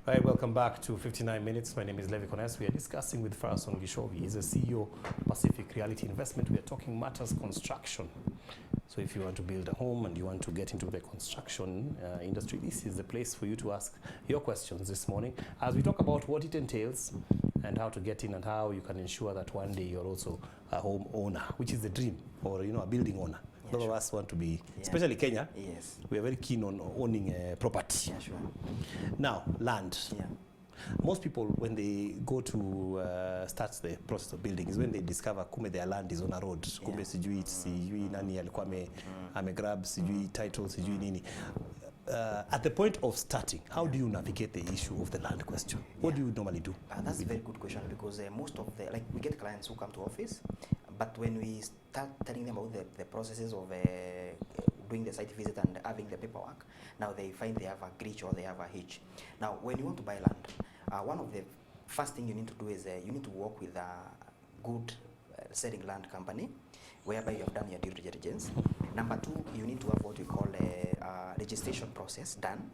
Right, welcome back to 59 Minutes. My name is Levi Kones. We are discussing with FARROWSON GICHOHI. He's the CEO of Pacific Reality Investment. We are talking matters construction. So if you want to build a home and you want to get into the construction industry, this is the place for you to ask your questions this morning as we talk about what it entails and how to get in and how you can ensure that one day you're also a home owner, which is the dream, or a building owner. A lot of us want to be, especially Kenya. Yes. We are very keen on owning property. Yeah, sure. Now, land. Yeah. Most people, when they go to start the process of building, is when they discover kumbe their land is on a road. Kumbe sijui nani alikuwa amegrab, sijui title, sijui nini. At the point of starting, how do you navigate the issue of the land question? What do you normally do? That's a very good question, because most of the, we get clients who come to office, but when we start telling them about the processes of doing the site visit and having the paperwork, now they find they have a glitch or they have a hitch. Now, when you want to buy land, one of the first thing you need to do is you need to work with a good selling land company, whereby you have done your due diligence. Number two, you need to have what we call a registration process done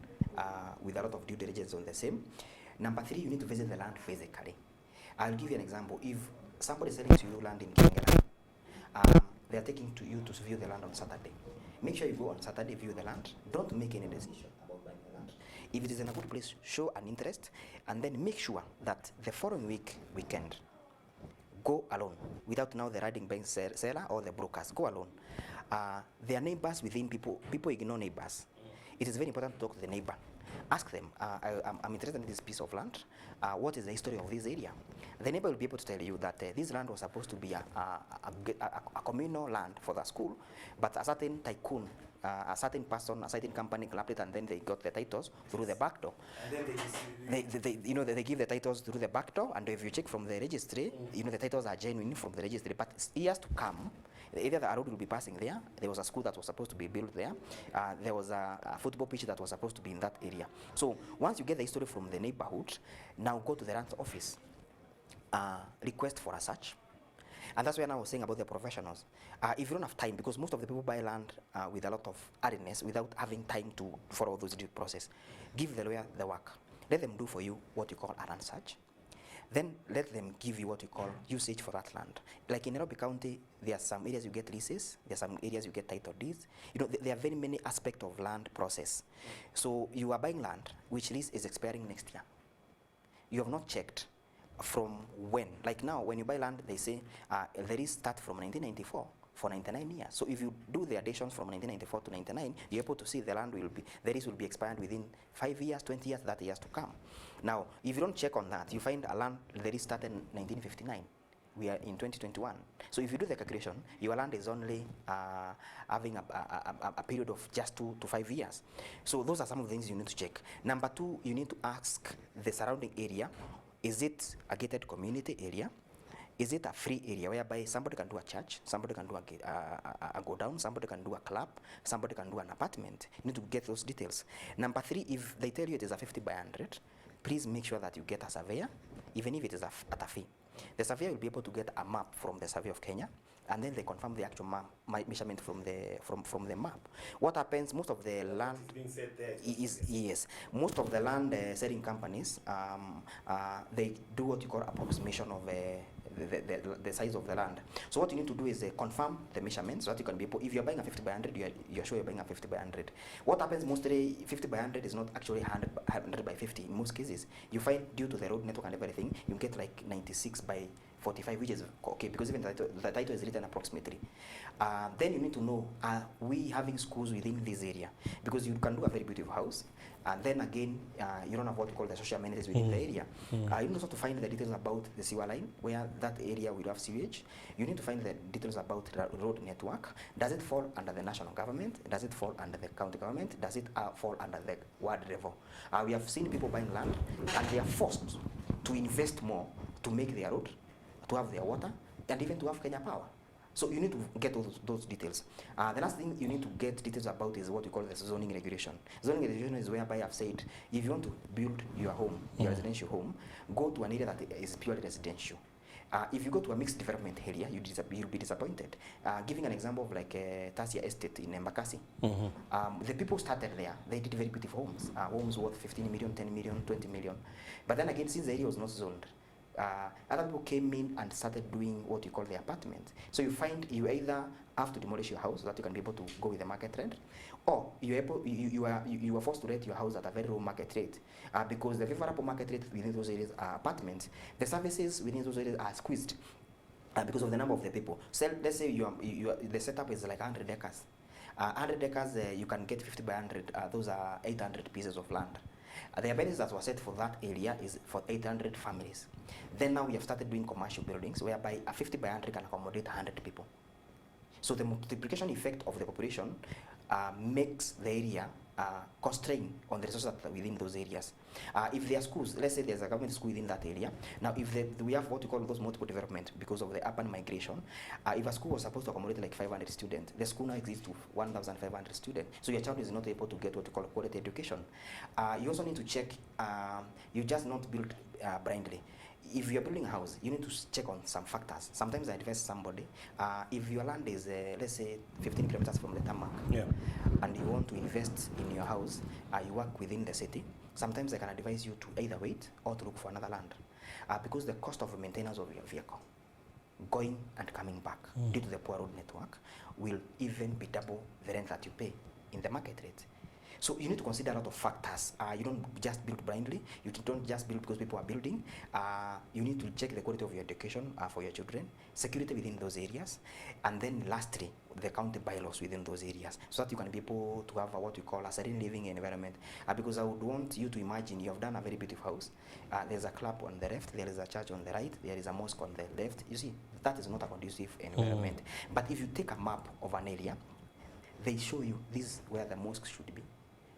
with a lot of due diligence on the same. Number three, you need to visit the land physically. I'll give you an example. If somebody is selling to you land in Kenya, they are taking to you to view the land on Saturday. Make sure you go on Saturday, view the land. Don't make any decision about buying the land. If it is in a good place, show an interest, and then make sure that the following weekend, go alone, without now the riding bank seller or the brokers. Go alone. Their neighbors within people ignore neighbors. It is very important to talk to the neighbor. Ask them, I'm interested in this piece of land. What is the history of this area? The neighbor will be able to tell you that this land was supposed to be a communal land for the school, but a certain tycoon, a certain person, a certain company grabbed it, and then they got the titles through the back door. And then they give the titles through the back door, and if you check from the registry, the titles are genuine from the registry. But years to come, either the road will be passing there. There was a school that was supposed to be built there. There was a football pitch that was supposed to be in that area. So once you get the history from the neighborhood, now go to the land office, request for a search. And that's why I was saying about the professionals. If you don't have time, because most of the people buy land with a lot of hardiness without having time to follow those due process, give the lawyer the work. Let them do for you what you call a land search. Then let them give you what you call usage for that land. Like in Nairobi County, there are some areas you get leases, there are some areas you get title deeds. There are very many aspects of land process. So you are buying land, which lease is expiring next year. You have not checked from when. Like now, when you buy land, they say the lease start from 1994 for 99 years. So if you do the additions from 1994 to 99, you're able to see the lease will be expired within 5 years, 20 years, 30 years to come. Now, if you don't check on that, you find a land the lease started in 1959. We are in 2021. So if you do the calculation, your land is only having a period of just 2 to 5 years. So those are some of the things you need to check. Number two, you need to ask the surrounding area. Is it a gated community area? Is it a free area whereby somebody can do a church, somebody can do a go down, somebody can do a club, somebody can do an apartment? You need to get those details. Number three, if they tell you it is a 50 by 100, please make sure that you get a surveyor, even if it is at a fee. The surveyor will be able to get a map from the Survey of Kenya, and then they confirm the actual map measurement from the map. What happens? Most of the land is most of the land selling companies they do what you call approximation of the size of the land. So what you need to do is confirm the measurements so that you can be able, if you're buying a 50 by 100, you're sure you're buying a 50 by 100. What happens mostly, 50 by 100 is not actually 100 by 50 in most cases. You find due to the road network and everything, you get like 96 by 45, which is okay, because even the title is written approximately. Then you need to know, are we having schools within this area? Because you can do a very beautiful house, and then again, you don't have what we call the social amenities within the area. You need also to find the details about the sewer line, where that area will have sewage. You need to find the details about the road network. Does it fall under the national government? Does it fall under the county government? Does it fall under the ward level? We have seen people buying land, and they are forced to invest more to make their road, to have their water, and even to have Kenya Power. So you need to get those details. The last thing you need to get details about is what we call the zoning regulation. Zoning regulation is whereby I've said, if you want to build your home, your residential home, go to an area that is purely residential. If you go to a mixed development area, you'll be disappointed. Giving an example of like a Tasia estate in Embakasi, the people started there. They did very beautiful homes, homes worth 15 million, 10 million, 20 million. But then again, since the area was not zoned, other people came in and started doing what you call the apartment. So you find you either have to demolish your house so that you can be able to go with the market rent, or you are forced to rent your house at a very low market rate, because the favorable market rate within those areas are apartments. The services within those areas are squeezed because of the number of the people. So let's say the setup is like 100 acres. 100 acres, you can get 50 by 100. Those are 800 pieces of land. The amenities that were set for that area is for 800 families. Then now we have started doing commercial buildings whereby a 50 by 100 can accommodate 100 people. So the multiplication effect of the population makes the area constrain on the resources that are within those areas. If there are schools, let's say there's a government school within that area. Now, if we have what we call those multiple development because of the urban migration, if a school was supposed to accommodate like 500 students, the school now exists to 1,500 students. So your child is not able to get what we call quality education. You also need to check, you just not build blindly. If you're building a house, you need to check on some factors. Sometimes I advise somebody, if your land is, let's say, 15 kilometers from the tarmac, and you want to invest in your house, you work within the city, sometimes I can advise you to either wait or to look for another land. Because the cost of maintenance of your vehicle, going and coming back, due to the poor road network, will even be double the rent that you pay in the market rate. So you need to consider a lot of factors. You don't just build blindly. You don't just build because people are building. You need to check the quality of your education for your children, security within those areas, and then lastly, the county bylaws within those areas, so that you can be able to have what we call a serene living environment. Because I would want you to imagine you have done a very beautiful house. There's a club on the left, there is a church on the right, there is a mosque on the left. You see, that is not a conducive environment. But if you take a map of an area, they show you this is where the mosque should be.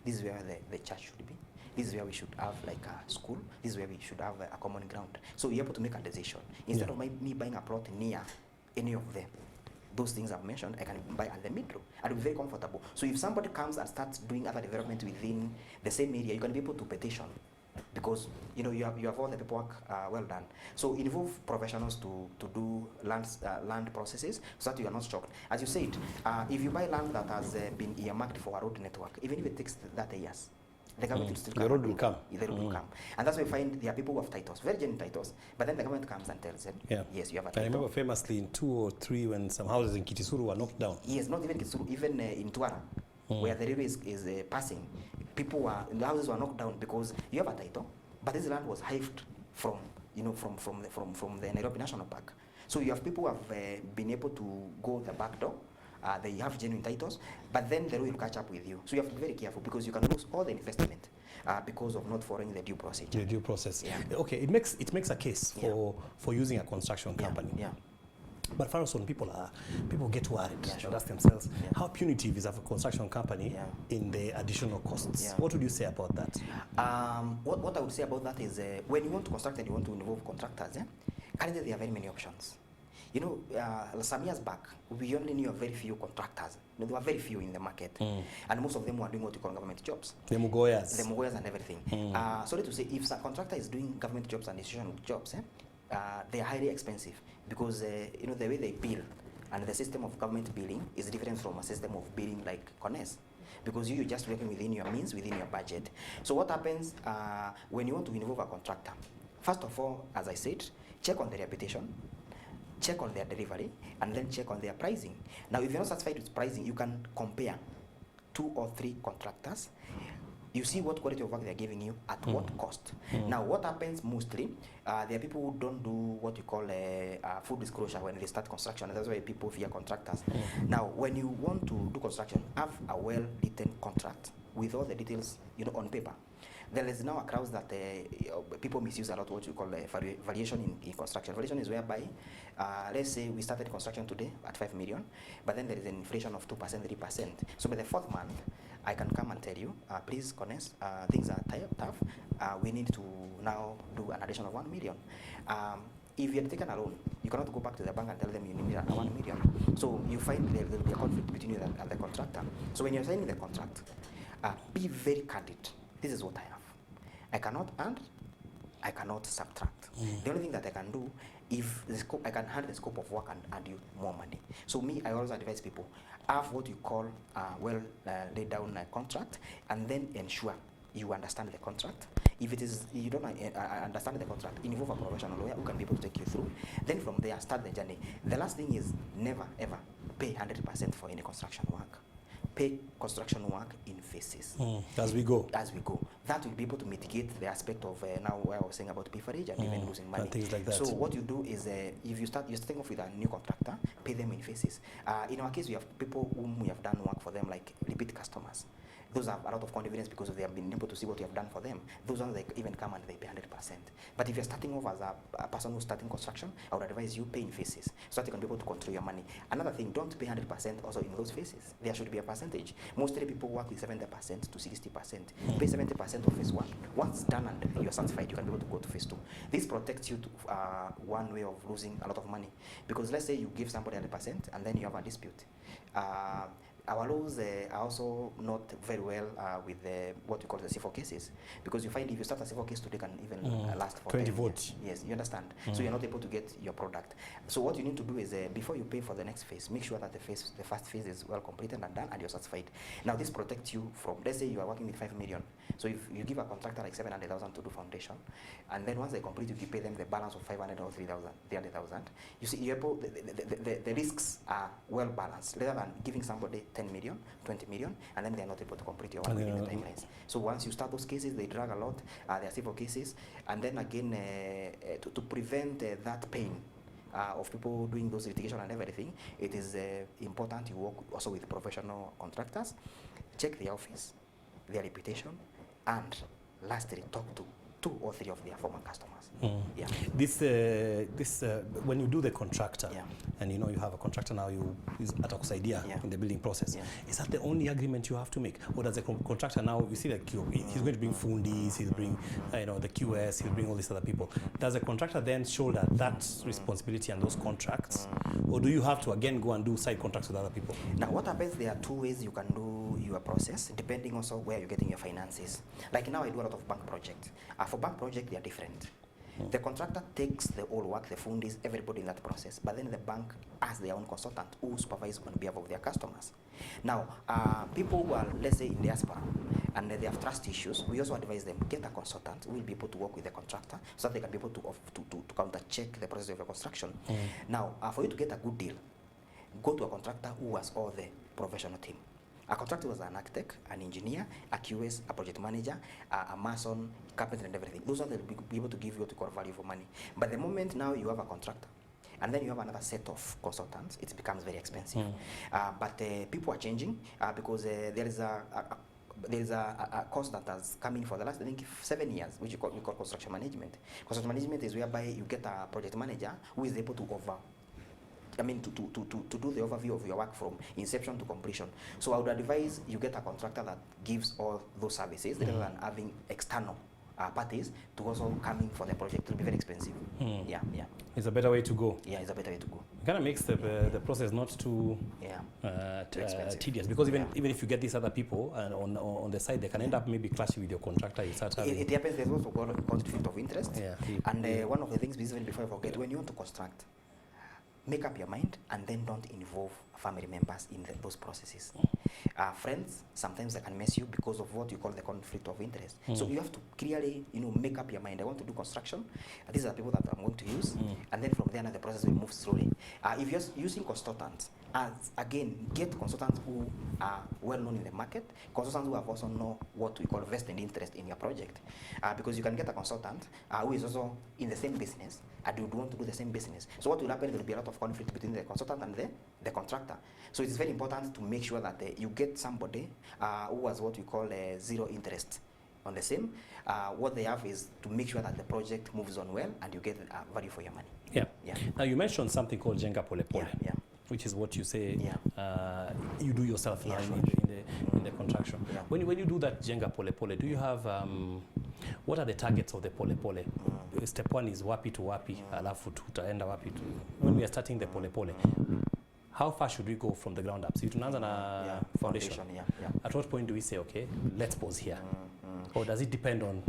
This is where the church should be. This is where we should have like a school. This is where we should have a common ground. So you're able to make a decision. Instead of me buying a plot near any of those things I've mentioned, I can buy at the middle. And it'll be very comfortable. So if somebody comes and starts doing other development within the same area, you can be able to petition, because you have all the paperwork well done. So involve professionals to do land processes so that you are not shocked. As you said, if you buy land that has been earmarked for a road network, even if it takes 30 years, the government will still come. The road will come. The road will come. And that's why we find there are people who have titles, very genuine titles, but then the government comes and tells them, yes, you have a title. I remember famously in 2 or 3 when some houses in Kitisuru were knocked down. Yes, not even Kitisuru, even in Tuara, where the railway is passing, the houses were knocked down because you have a title, but this land was hived from the Nairobi National Park. So you have people who have been able to go the back door. They have genuine titles, but then the law will catch up with you. So you have to be very careful, because you can lose all the investment because of not following the due procedure. The due process. Yeah. Okay, it makes a case for using a construction company. Yeah. But FARROWSON, people get worried. They ask themselves, how punitive is a construction company in the additional costs? What would you say about that? What I would say about that is, when you want to construct and you want to involve contractors, currently there are very many options. You know, some years back, we only knew of very few contractors. There were very few in the market. And most of them were doing what you call government jobs. The Mugoyas. The Mugoyas and everything. Sorry to say, if a contractor is doing government jobs and institutional jobs, they are highly expensive, because the way they bill and the system of government billing is different from a system of billing like CONES, because you're just working within your means, within your budget. So what happens when you want to involve a contractor? First of all, as I said, check on their reputation, check on their delivery, and then check on their pricing. Now, if you're not satisfied with pricing, you can compare 2 or 3 contractors. You see what quality of work they're giving you at what cost. Now, what happens mostly, there are people who don't do what you call full disclosure when they start construction. That's why people fear contractors. Now, when you want to do construction, have a well-written contract with all the details, on paper. There is now a clause that people misuse a lot, what you call valuation in construction. Valuation is whereby, let's say we started construction today at 5 million, but then there is an inflation of 2%, 3%. So by the 4th month, I can come and tell you, please, CONES, things are tough. We need to now do an addition of 1 million. If you had taken a loan, you cannot go back to the bank and tell them you need 1 million. So you find there will be a conflict between you and the contractor. So when you're signing the contract, be very candid. This is what I have. I cannot add, I cannot subtract. The only thing that I can do if the scope, I can handle the scope of work and add you more money. So me, I always advise people, have what you call well laid down contract, and then ensure you understand the contract. If it is you don't understand the contract, involve a professional lawyer who can be able to take you through. Then from there, start the journey. The last thing is never ever pay 100% for any construction work. Pay construction work in phases. As we go. As we go. That will be able to mitigate the aspect of now where I was saying about pilferage and even losing money. And things like that. So what you do is if you're starting off with a new contractor, pay them in phases. In our case, we have people whom we have done work for them, like repeat customers. Those have a lot of confidence because they have been able to see what you have done for them. Those ones, they even come and they pay 100%. But if you're starting off as a person who's starting construction, I would advise you pay in phases so that you can be able to control your money. Another thing, don't pay 100% also in those phases. There should be a percentage. Mostly people work with 70% to 60%. Pay 70% of phase one. Once done and you're satisfied, you can be able to go to phase two. This protects you to one way of losing a lot of money. Because let's say you give somebody 100% and then you have a dispute. Our laws are also not very well with what we call the C4 cases, because you find if you start a C4 case today can even last for 20 10 votes. years. Yes, you understand. So you're not able to get your product. So what you need to do is before you pay for the next phase, make sure that the first phase is well completed and done and you're satisfied. Now this protects you from, let's say you are working with 5 million. So if you give a contractor like 700,000 to do foundation, and then once they complete, you pay them the balance of 500 or 300,000. You see, you're able, the risks are well balanced, rather than giving somebody 10 million, 20 million, and then they're not able to complete your work within the timelines. So once you start those cases, they drag a lot. They are civil cases, and then again, to prevent that pain of people doing those litigation and everything, it is important you work also with professional contractors, check their office, their reputation, and lastly, talk to 2 or 3 of their former customers. Yeah. This when you do the contractor, Yeah. and you know you have a contractor now, is atakusaidia in the building process. Yeah. Is that the only agreement you have to make, or does the contractor now, you see that he's going to bring fundis, he'll bring the QS, he'll bring all these other people. Does the contractor then shoulder that responsibility and those contracts, or do you have to again go and do side contracts with other people? Now what happens, there are 2 ways you can do your process, depending also where you're getting your finances. Like now I do a lot of bank projects. For bank projects, they are different. The contractor takes the whole work, the fundis, everybody in that process, but then the bank has their own consultant who supervises on behalf of their customers. Now, people who are, let's say, in diaspora, and they have trust issues, we also advise them, get a consultant who will be able to work with the contractor so that they can be able to counter-check the process of your construction. Now, for you to get a good deal, go to a contractor who has all the professional team. A contractor was an architect, an engineer, a QS, a project manager, a mason, carpenter, and everything. Those are the be able to give you what you call value for money. But the moment now you have a contractor, and then you have another set of consultants, it becomes very expensive. But people are changing because there is a course that has come in for the last, I think, 7 years, which we call construction management. Construction management is whereby you get a project manager who is able to to do the overview of your work from inception to completion. So I would advise you get a contractor that gives all those services rather than having external parties to also come in for the project. It will be very expensive. Yeah. It's a better way to go. Yeah, it's a better way to go. It kind of makes the process not too tedious, because even if you get these other people on the side, they can end up maybe clashing with your contractor. You start having it happens. There's also conflict of interest. Yeah. And one of the things, even before I forget, when you want to construct, make up your mind and then don't involve family members in those processes. Friends, sometimes they can mess you because of what you call the conflict of interest. So you have to clearly, make up your mind. I want to do construction. These are the people that I'm going to use. And then from there, the process will move slowly. If you're using consultants, again, get consultants who are well known in the market, consultants who have also know what we call vested interest in your project. Because you can get a consultant who is also in the same business and would want to do the same business. So what will happen, there will be a lot of conflict between the consultant and the contractor. So it is very important to make sure that you get somebody who has what we call zero interest on the same. What they have is to make sure that the project moves on well and you get value for your money. Yeah. Now you mentioned something called Jenga Pole Pole. Yeah. Which is what you say you do yourself now in the construction. Yeah. When you do that Jenga Pole Pole, do you have what are the targets of the Pole Pole? Step 1 is wapi to wapi, alafu tutaenda wapi to. When we are starting the Pole Pole, how far should we go from the ground up? So tunaanza na foundation. Yeah. At what point do we say, okay, let's pause here? Or does it depend on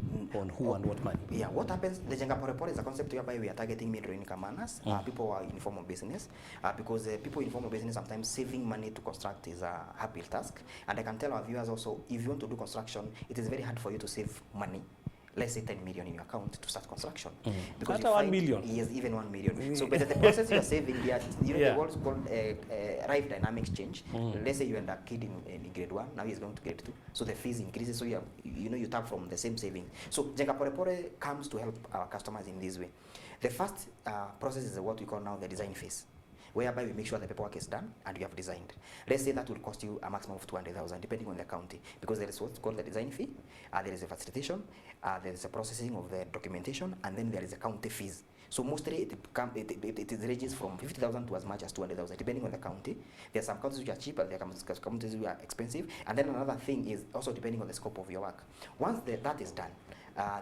who and what money? Yeah, what happens, the Jenga Pore Pore is a concept whereby we are targeting middle income earners, people who are in formal business, because people in formal business, sometimes saving money to construct is a happy task. And I can tell our viewers also, if you want to do construction, it is very hard for you to save money. Let's say 10 million in your account to start construction. Because Not 1 million. Yes, even 1 million. So, but the process you are saving, the what's called life dynamics change. Let's say you end a kid in grade 1, now he's going to grade 2. So the fees increases, so you tap from the same saving. So Jenga Pore Pore comes to help our customers in this way. The first process is what we call now the design phase, whereby we make sure the paperwork is done and we have designed. Let's say that will cost you a maximum of 200,000, depending on the county, because there is what's called the design fee, there is a facilitation, there is a processing of the documentation, and then there is a county fees. So mostly it ranges from 50,000 to as much as 200,000, depending on the county. There are some counties which are cheaper, there are counties which are expensive, and then another thing is also depending on the scope of your work. Once that is done,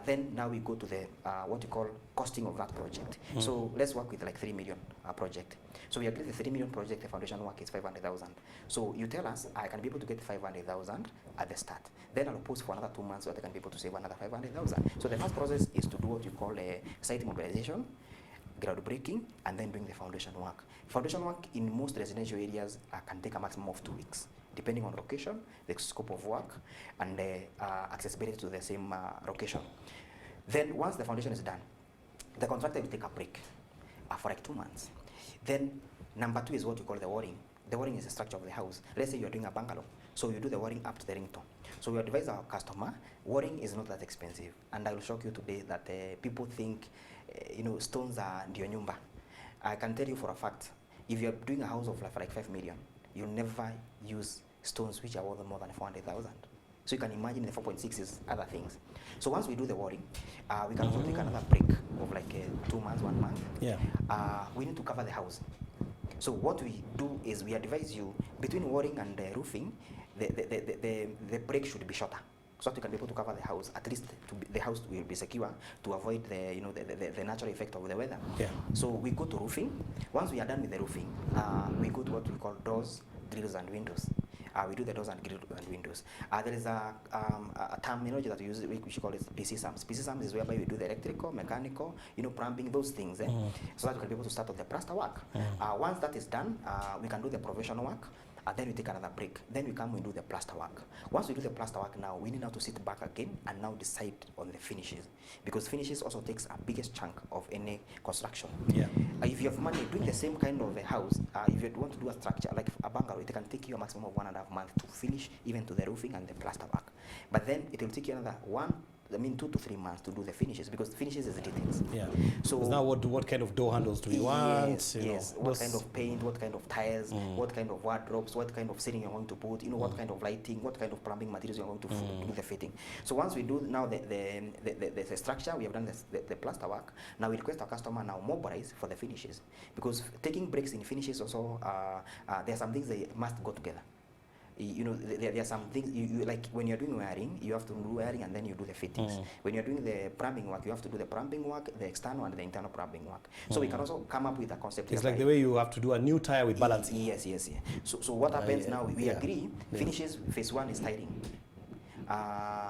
then now we go to the what you call costing of that project. So let's work with like 3 million project. So we agree the 3 million project, the foundation work is 500,000. So you tell us, I can be able to get 500,000 at the start. Then I'll post for another 2 months so that I can be able to save another 500,000. So the first process is to do what you call a site mobilization, groundbreaking, and then doing the foundation work. Foundation work in most residential areas can take a maximum of 2 weeks, depending on location, the scope of work, and the accessibility to the same location. Then once the foundation is done, the contractor will take a break for like 2 months. Then number 2 is what you call the wiring. The wiring is the structure of the house. Let's say you're doing a bungalow, so you do the wiring up to the ringtone. So we advise our customer, wiring is not that expensive. And I will shock you today that people think, stones are ndio nyumba. I can tell you for a fact, if you're doing a house of like 5 million, you'll never use stones which are worth more than 400,000. So you can imagine the 4.6 is other things. So once we do the wiring, we can also take another break of like 2 months, 1 month. Yeah. We need to cover the house. So what we do is we advise you between wiring and roofing, the break should be shorter, so that you can be able to cover the house. At least the house will be secure to avoid the natural effect of the weather. Yeah. So we go to roofing. Once we are done with the roofing, we go to what we call doors, grills, and windows. We do the doors and grills and windows. There is a terminology that we use, which we call it PC sums. PC sums is whereby we do the electrical, mechanical, plumbing, those things, so that we can be able to start on the plaster work. Once that is done, we can do the professional work. Then we take another break. Then we come and do the plaster work. Once we do the plaster work now, we need now to sit back again and now decide on the finishes. Because finishes also takes a biggest chunk of any construction. Yeah. If you have money doing the same kind of a house, if you want to do a structure like a bungalow, it can take you a maximum of 1.5 months to finish even to the roofing and the plaster work. But then it will take you another 2 to 3 months to do the finishes, because the finishes is the details. Yeah. So now what kind of door handles do we want? Yes. What kind of paint, what kind of tiles, what kind of wardrobes, what kind of ceiling you're going to put, what kind of lighting, what kind of plumbing materials you're going to do the fitting. So once we do now the structure, we have done the plaster work. Now we request our customer now mobilize for the finishes, because taking breaks in finishes also, there are some things they must go together. There are some things you like when you're doing wiring, you have to do wiring and then you do the fittings. When you're doing the plumbing work, you have to do the plumbing work, the external and the internal plumbing work. So we can also come up with a concept. It's like the way you have to do a new tire with balancing. Yes. So what happens now? We agree. Finishes. Phase 1 is tiling.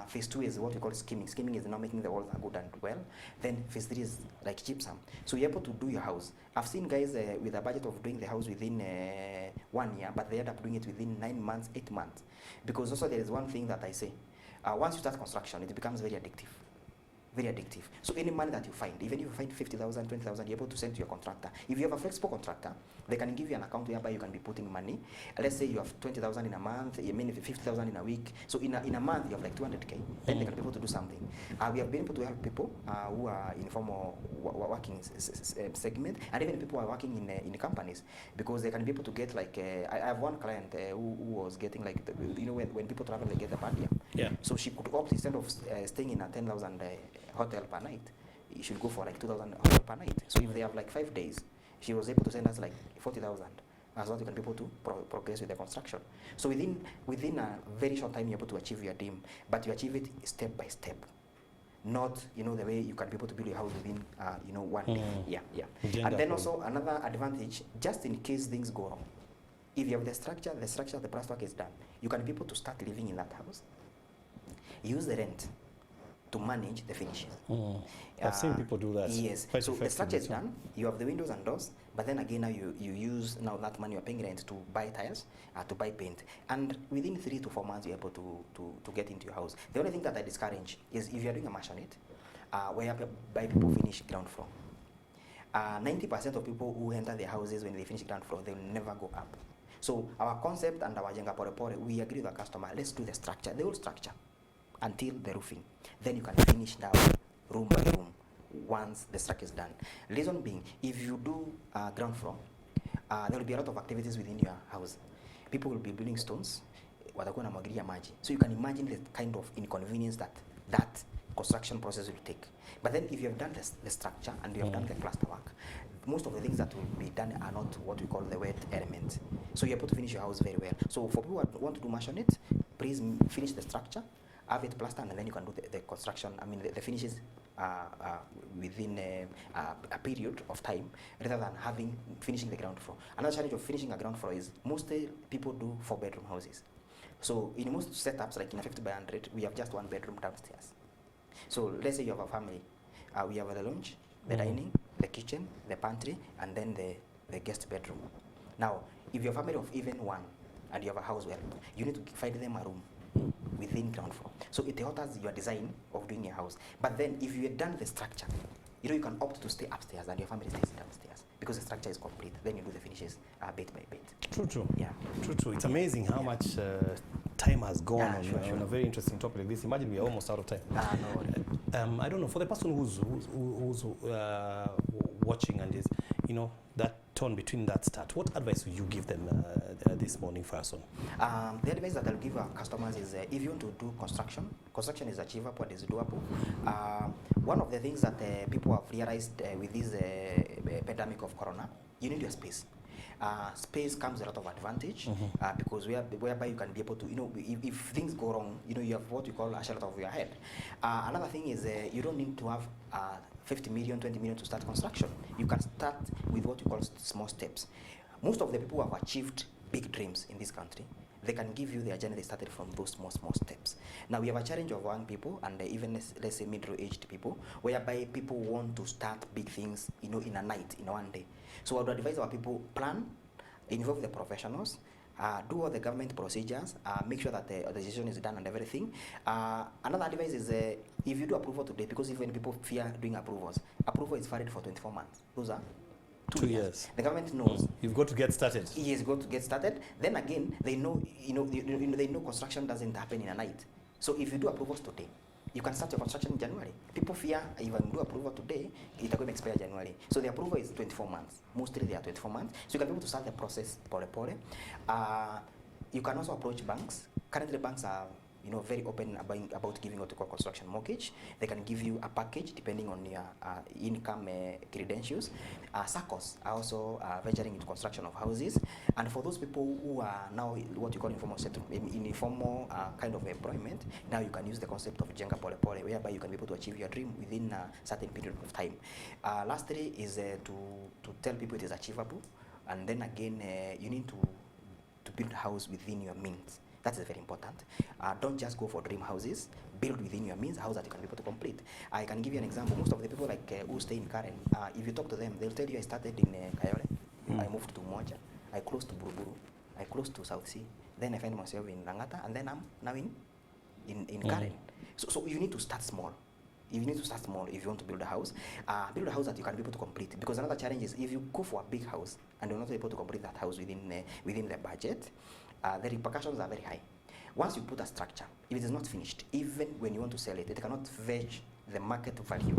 Phase 2 is what we call skimming. Skimming is now making the walls good and well. Then phase 3 is like gypsum. So you're able to do your house. I've seen guys with a budget of doing the house within 1 year, but they end up doing it within 9 months, 8 months. Because also there is one thing that I say. Once you start construction, it becomes very addictive. Very addictive. So any money that you find, even if you find 50,000, 20,000, you're able to send to your contractor. If you have a flexible contractor, they can give you an account whereby you can be putting money. Let's say you have 20,000 in a month, 50,000 in a week. So in a month, you have like 200K. Then they can be able to do something. We have been able to help people who are in formal working segment, and even people who are working in companies, because they can be able to get like, I have one client who was getting like, when people travel, they get a per diem. Yeah. So she could opt, instead of staying in a 10,000 hotel per night, you should go for like 2,000 hotel per night. So if they have like 5 days, she was able to send us like 40,000, as well. You can be able to progress with the construction. So within a very short time, you're able to achieve your dream, but you achieve it step by step. Not the way you can be able to build your house within 1 day. Yeah. And then also another advantage, just in case things go wrong, if you have the structure, the plaster work is done, you can be able to start living in that house. Use the rent to manage the finishes. I've seen people do that. Yes. Quite So the structure is effectively, done. You have the windows and doors, but then again now you use now that money you're paying rent to buy tiles, to buy paint, and within 3 to 4 months you're able to get into your house. The only thing that I discourage is if you're doing a maisonette, whereby people finish ground floor. 90% of people who enter their houses when they finish ground floor, they will never go up. So our concept and our jenga pore pore, we agree with the customer, let's do the structure, the whole structure, until the roofing. Then you can finish now room by room once the structure is done. Reason being, if you do ground floor, there will be a lot of activities within your house. People will be building stones, watakuwa na mwagilia maji. So you can imagine the kind of inconvenience that construction process will take. But then if you have done the structure and you have done the plaster work, most of the things that will be done are not what we call the wet element. So you're able to finish your house very well. So for people who want to do maisonette, please finish the structure, have it plastered, and then you can do the construction, the finishes within a period of time, rather than finishing the ground floor. Another challenge of finishing a ground floor is mostly people do 4-bedroom houses. So in most setups, like in a 50 by 100, we have just 1 bedroom downstairs. So let's say you have a family. We have the lounge, the dining, the kitchen, the pantry, and then the guest bedroom. Now, if you're a family of even 1 and you have a house well, you need to find them a room within ground floor. So it alters your design of doing your house. But then if you had done the structure, you can opt to stay upstairs and your family stays downstairs because the structure is complete. Then you do the finishes bit by bit. True. Yeah. True. It's amazing how much time has gone on a very interesting topic like this. Imagine we are almost out of time. No. I don't know, for the person who's watching and is, that turn between that start, what advice would you give them this morning, FARROWSON? The advice that I'll give our customers is if you want to do construction is achievable and is doable. One of the things that people have realized with this pandemic of corona, you need your space. Space comes a lot of advantage because whereby you can be able to, if things go wrong, you have what you call a shelter of your head. Another thing is you don't need to have 50 million, 20 million to start construction. You can start with what you call small steps. Most of the people who have achieved big dreams in this country, they can give you their journey they started from those small steps. Now we have a challenge of young people and even let's say middle-aged people, whereby people want to start big things, in a night, in one day. So I would advise our people plan, involve the professionals, do all the government procedures, make sure that the decision is done and everything. Another advice is if you do approval today, because even people fear doing approvals, approval is valid for 24 months. Those are 2 years. The government knows. You've got to get started. Yes, got to get started. Then again, they know, they know construction doesn't happen in a night. So if you do approvals today, you can start your construction in January. People fear if I do approval today, it's going to expire January. So the approval is 24 months. Mostly they are 24 months. So you can be able to start the process pore. You can also approach banks. Currently banks are very open about giving what you call construction mortgage. They can give you a package depending on your income credentials. SACCOs are also venturing into construction of houses. And for those people who are now what you call informal kind of employment, now you can use the concept of jenga pole pole, whereby you can be able to achieve your dream within a certain period of time. Lastly is to tell people it is achievable. And then again, you need to build a house within your means. That's very important. Don't just go for dream houses. Build within your means a house that you can be able to complete. I can give you an example. Most of the people who stay in Karen, if you talk to them, they'll tell you I started in Kayole, I moved to Moja, I closed to Buruburu, I closed to South Sea, then I find myself in Langata, and then I'm now in Karen. So you need to start small. You need to start small if you want to build a house. Build a house that you can be able to complete. Because another challenge is if you go for a big house and you're not able to complete that house within the budget, the repercussions are very high. Once you put a structure, if it is not finished, even when you want to sell it, it cannot fetch the market value.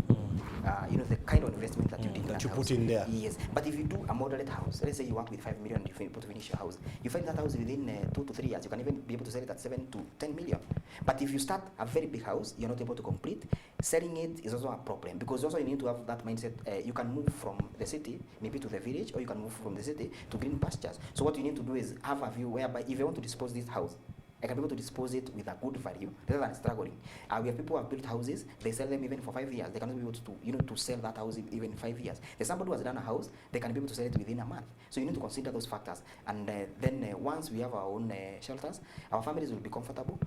The kind of investment that you did that in you house. put in there. Yes, but if you do a moderate house, let's say you work with 5 million and you put to finish your house, you find that house within 2 to 3 years, you can even be able to sell it at 7 to 10 million. But if you start a very big house, you're not able to complete, selling it is also a problem because also you need to have that mindset. You can move from the city maybe to the village, or you can move from the city to green pastures. So what you need to do is have a view whereby if you want to dispose this house, I can be able to dispose it with a good value rather than struggling. We have people who have built houses, they sell them even for 5 years. They cannot be able to sell that house even in 5 years. There's somebody who has done a house, they can be able to sell it within a month. So you need to consider those factors. And then once we have our own shelters, our families will be comfortable.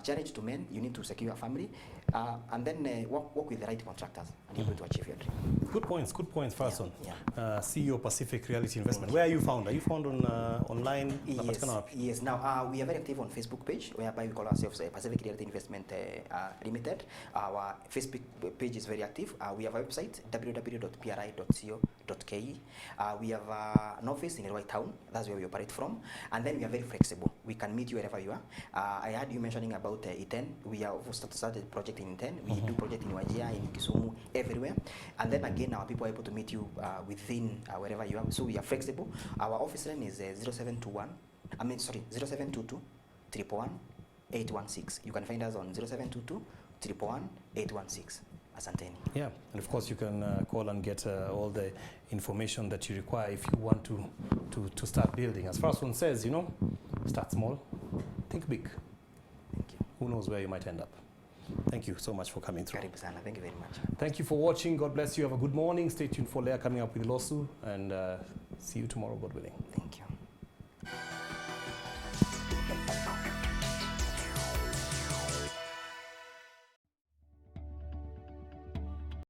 Challenge to men, you need to secure a family. And then work with the right contractors and you're able to achieve your dream. Good points, FARROWSON. Yeah. CEO Pacific Reality Investment. Where are you found? Are you found on online? Yes. Now we are very active on Facebook page, whereby we call ourselves Pacific Reality Investment Limited. Our Facebook page is very active. We have a website, www.pri.co.ke. We have an office in Elwai Town. That's where we operate from. And then we are very flexible. We can meet you wherever you are. I heard you mentioning about E10. We have started project in E10. We do project in Wajir, in Kisumu, everywhere. And then again, our people are able to meet you within wherever you are. So we are flexible. Our office line is 0722 111 816. You can find us on 0722 111 816. Asanteni. Yeah, and of course you can call and get all the information that you require if you want to start building. As FARROWSON says, start small, think big. Thank you. Who knows where you might end up. Thank you so much for coming through. Thank you very much. Thank you for watching. God bless you. Have a good morning. Stay tuned for Leah coming up with Losu, and see you tomorrow, God willing.